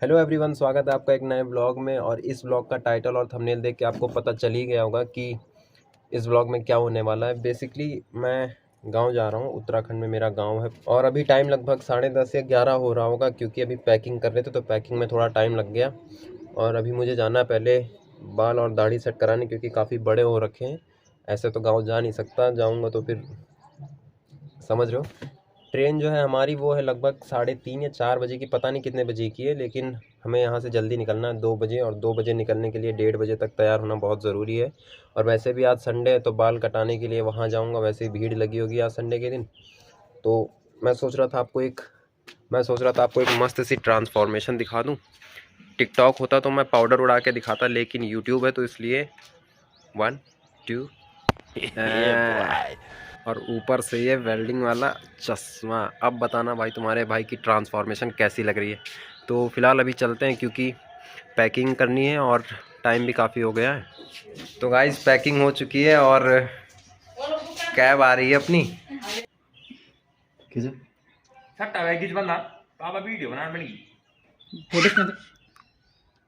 Hello everyone, स्वागत है आपका एक नए ब्लॉग में। और इस ब्लॉग का टाइटल और थंबनेल देख के आपको पता चल ही गया होगा कि इस ब्लॉग में क्या होने वाला है। बेसिकली मैं गांव जा रहा हूं, उत्तराखंड में मेरा गांव है। और अभी टाइम लगभग 10:30 या 11 हो रहा होगा, क्योंकि अभी पैकिंग कर रहे थे तो पैकिंग में थोड़ा टाइम लग गया। और अभी मुझे जाना है पहले बाल और दाढ़ी सेट कराने, क्योंकि काफ़ी बड़े हो रखे हैं। ऐसे तो गाँव जा नहीं सकता, जाऊँगा तो फिर समझ रहे हो। ट्रेन जो है हमारी वो है लगभग 3:30 या 4 बजे की, पता नहीं कितने बजे की है, लेकिन हमें यहाँ से जल्दी निकलना है 2 बजे। और 2 बजे निकलने के लिए 1:30 बजे तक तैयार होना बहुत ज़रूरी है। और वैसे भी आज संडे है तो बाल कटाने के लिए वहाँ जाऊँगा, वैसे ही भीड़ लगी होगी आज संडे के दिन। तो मैं सोच रहा था आपको एक मस्त सी ट्रांसफॉर्मेशन दिखा दूँ। टिकटॉक होता तो मैं पाउडर उड़ा के दिखाता, लेकिन यूट्यूब है तो इसलिए 1 2 और ऊपर से ये वेल्डिंग वाला चश्मा। अब बताना भाई तुम्हारे भाई की ट्रांसफॉर्मेशन कैसी लग रही है। तो फिलहाल अभी चलते हैं, क्योंकि पैकिंग करनी है और टाइम भी काफ़ी हो गया है। तो गाइस पैकिंग हो चुकी है और कैब आ रही है अपनी।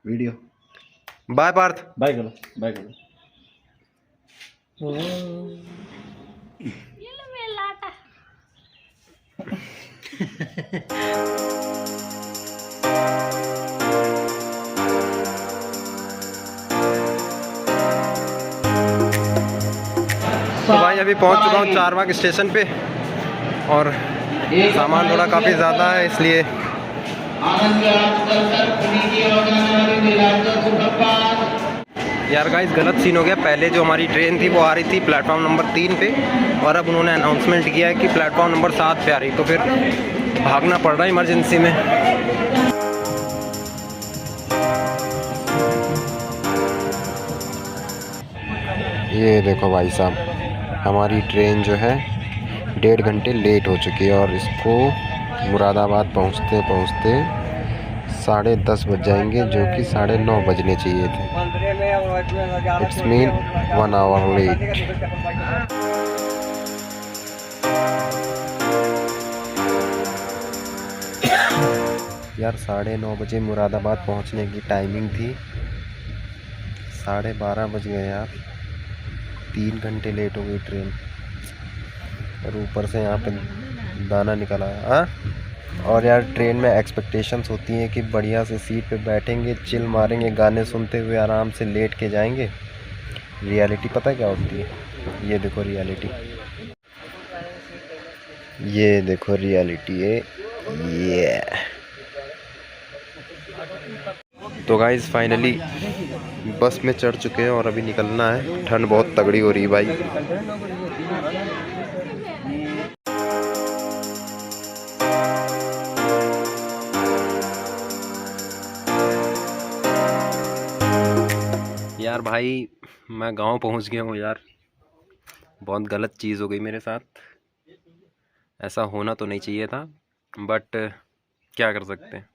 Video by Parth. बाय करो बाय करो। तो भाई अभी पहुंच चुका हूँ चारबाग स्टेशन पे। और सामान थोड़ा काफ़ी ज़्यादा है, इसलिए यार गाइस गलत सीन हो गया। पहले जो हमारी ट्रेन थी वो आ रही थी प्लेटफॉर्म नंबर 3 पे, और अब उन्होंने अनाउंसमेंट किया है कि प्लेटफॉर्म नंबर 7 पे आ रही। तो फिर भागना पड़ रहा है इमरजेंसी में। ये देखो भाई साहब, हमारी ट्रेन जो है 1.5 घंटे लेट हो चुकी है, और इसको मुरादाबाद पहुंचते पहुंचते 10:30 बज जाएंगे, जो कि 9:30 बजने चाहिए थे। It's mean 1 hour late. यार 9:30 बजे मुरादाबाद पहुंचने की टाइमिंग थी, 12:30 बज गए यार। 3 घंटे लेट हो गई ट्रेन, और ऊपर से यहाँ पे दाना निकला है। हाँ, और यार ट्रेन में एक्सपेक्टेशंस होती हैं कि बढ़िया से सीट पे बैठेंगे, चिल मारेंगे, गाने सुनते हुए आराम से लेट के जाएंगे। रियलिटी पता क्या होती है? ये देखो रियलिटी, ये देखो रियलिटी है ये। तो गाइस फाइनली बस में चढ़ चुके हैं और अभी निकलना है। ठंड बहुत तगड़ी हो रही है भाई। यार भाई मैं गांव पहुंच गया हूँ यार। बहुत गलत चीज़ हो गई मेरे साथ। ऐसा होना तो नहीं चाहिए था, बट क्या कर सकते हैं।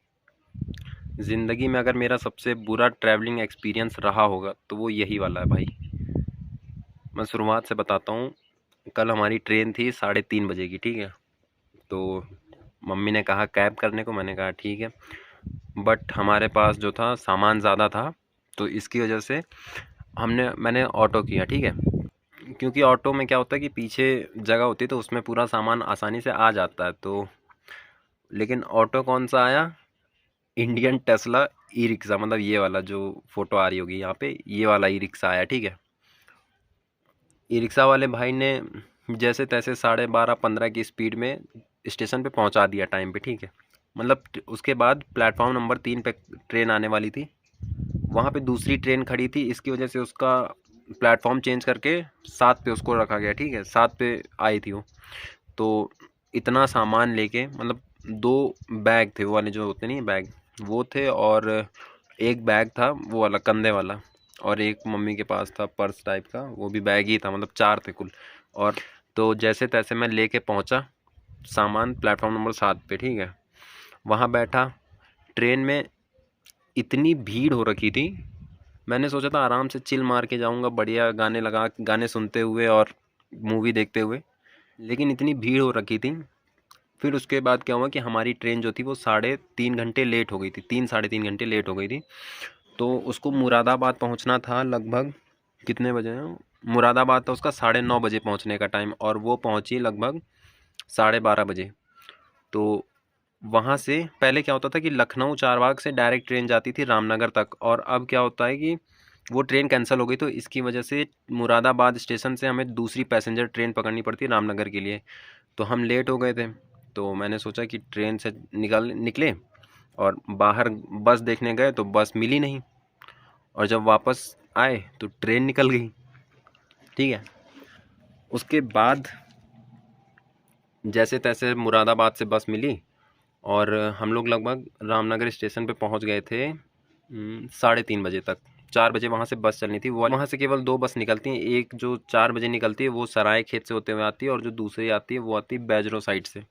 ज़िंदगी में अगर मेरा सबसे बुरा ट्रैवलिंग एक्सपीरियंस रहा होगा तो वो यही वाला है भाई। मैं शुरुआत से बताता हूँ। कल हमारी ट्रेन थी 3:30 बजे की, ठीक है। तो मम्मी ने कहा कैब करने को, मैंने कहा ठीक है। बट हमारे पास जो था सामान ज़्यादा था, तो इसकी वजह से मैंने ऑटो किया, ठीक है। क्योंकि ऑटो में क्या होता है कि पीछे जगह होती है तो उसमें पूरा सामान आसानी से आ जाता है। तो लेकिन ऑटो कौन सा आया? इंडियन टेस्ला ई रिक्शा, मतलब ये वाला जो फ़ोटो आ रही होगी यहाँ पे, ये वाला ई रिक्शा आया, ठीक है। ई रिक्शा वाले भाई ने जैसे तैसे 12:30-15 की स्पीड में स्टेशन पे पहुँचा दिया टाइम पे, ठीक है। मतलब उसके बाद प्लेटफॉर्म नंबर 3 पे ट्रेन आने वाली थी, वहाँ पे दूसरी ट्रेन खड़ी थी। इसकी वजह से उसका प्लेटफॉर्म चेंज करके 7 पे उसको रखा गया, ठीक है। 7 पे आई थी वो। तो इतना सामान लेके, मतलब 2 बैग थे, वो वाले जो होते नहीं बैग, वो थे। और एक बैग था वो वाला कंधे वाला, और एक मम्मी के पास था पर्स टाइप का, वो भी बैग ही था। मतलब 4 थे कुल। और तो जैसे तैसे मैं लेके पहुंचा सामान प्लेटफॉर्म नंबर 7 पे, ठीक है। वहाँ बैठा। ट्रेन में इतनी भीड़ हो रखी थी, मैंने सोचा था आराम से चिल मार के जाऊंगा, बढ़िया गाने सुनते हुए और मूवी देखते हुए। लेकिन इतनी भीड़ हो रखी थी, फिर उसके बाद क्या हुआ कि हमारी ट्रेन जो थी वो 3.5 घंटे लेट हो गई थी, 3-3.5 घंटे लेट हो गई थी। तो उसको मुरादाबाद पहुंचना था लगभग कितने बजे हैं, मुरादाबाद था उसका 9:30 बजे पहुंचने का टाइम, और वो पहुंची लगभग 12:30 बजे। तो वहाँ से पहले क्या होता था कि लखनऊ चारबाग से डायरेक्ट ट्रेन जाती थी रामनगर तक, और अब क्या होता है कि वो ट्रेन कैंसिल हो गई, तो इसकी वजह से मुरादाबाद स्टेशन से हमें दूसरी पैसेंजर ट्रेन पकड़नी पड़ती है रामनगर के लिए। तो हम लेट हो गए थे, तो मैंने सोचा कि ट्रेन से निकले और बाहर बस देखने गए तो बस मिली नहीं, और जब वापस आए तो ट्रेन निकल गई। ठीक है, उसके बाद जैसे तैसे मुरादाबाद से बस मिली, और हम लोग लगभग रामनगर स्टेशन पे पहुंच गए थे 3:30 बजे तक। 4 बजे वहाँ से बस चलनी थी, वो वहाँ से केवल 2 बस निकलती हैं, एक जो 4 बजे निकलती है वो सराय खेत से होते हुए आती है, और जो दूसरी आती है वो आती है बैजरो साइड से।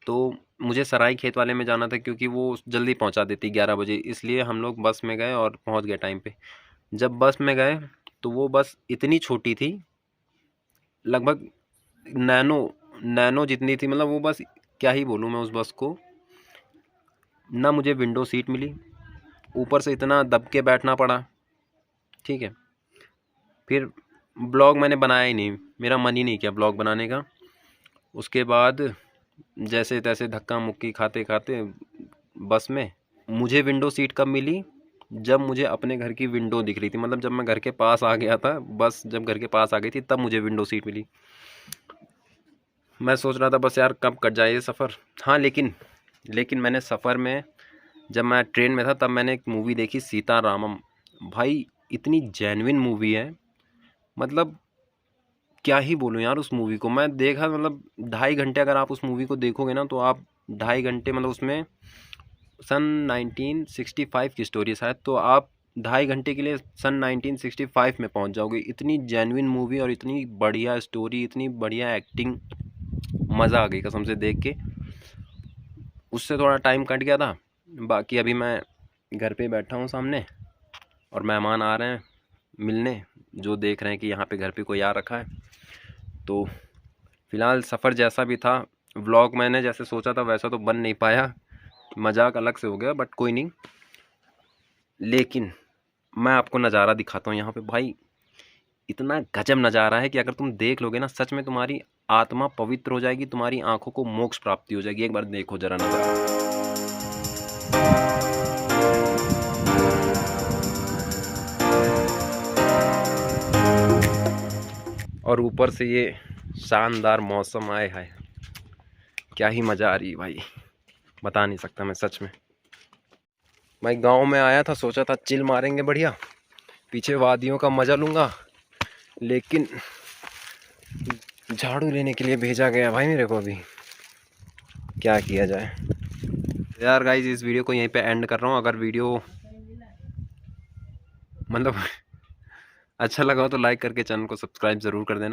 तो मुझे सराय खेत वाले में जाना था क्योंकि वो जल्दी पहुँचा देती 11 बजे, इसलिए हम लोग बस में गए और पहुँच गए टाइम पे। जब बस में गए तो वो बस इतनी छोटी थी, लगभग नैनो जितनी थी, मतलब वो बस क्या ही बोलूँ मैं उस बस को। ना मुझे विंडो सीट मिली, ऊपर से इतना दब के बैठना पड़ा। ठीक है, फिर ब्लॉग मैंने बनाया ही नहीं, मेरा मन ही नहीं किया ब्लॉग बनाने का। उसके बाद जैसे तैसे धक्का मुक्की खाते खाते बस में, मुझे विंडो सीट कब मिली, जब मुझे अपने घर की विंडो दिख रही थी, मतलब जब मैं घर के पास आ गया था, बस जब घर के पास आ गई थी तब मुझे विंडो सीट मिली। मैं सोच रहा था बस यार कब कट जाए ये सफ़र। हाँ, लेकिन मैंने सफ़र में, जब मैं ट्रेन में था तब मैंने एक मूवी देखी सीतारामम। भाई इतनी जेन्युइन मूवी है, मतलब क्या ही बोलूँ यार। उस मूवी को मैं देखा, मतलब 2.5 घंटे अगर आप उस मूवी को देखोगे ना तो आप 2.5 घंटे, मतलब उसमें सन 1965 की स्टोरी है शायद, तो आप 2.5 घंटे के लिए सन 1965 में पहुंच जाओगे। इतनी जेन्युइन मूवी और इतनी बढ़िया स्टोरी, इतनी बढ़िया एक्टिंग, मज़ा आ गई कसम से देख के। उससे थोड़ा टाइम कट गया था। बाकी अभी मैं घर पे बैठा हूँ सामने, और मेहमान आ रहे हैं मिलने, जो देख रहे हैं कि यहाँ पे घर पे कोई आ रखा है। तो फ़िलहाल सफ़र जैसा भी था, व्लॉग मैंने जैसे सोचा था वैसा तो बन नहीं पाया, मजाक अलग से हो गया, बट कोई नहीं। लेकिन मैं आपको नज़ारा दिखाता हूँ यहाँ पे। भाई इतना गजब नज़ारा है कि अगर तुम देख लोगे ना, सच में तुम्हारी आत्मा पवित्र हो जाएगी, तुम्हारी आंखों को मोक्ष प्राप्ति हो जाएगी। एक बार देखो जरा नज़ारा। और ऊपर से ये शानदार मौसम, आए हाय क्या ही मज़ा आ रही है भाई, बता नहीं सकता मैं सच में। मैं गांव में आया था, सोचा था चिल मारेंगे बढ़िया, पीछे वादियों का मज़ा लूँगा, लेकिन झाड़ू लेने के लिए भेजा गया भाई मेरे को। अभी क्या किया जाए यार। गाइस इस वीडियो को यहीं पे एंड कर रहा हूँ। अगर वीडियो मतलब अच्छा लगा हो तो लाइक करके चैनल को सब्सक्राइब ज़रूर कर देना।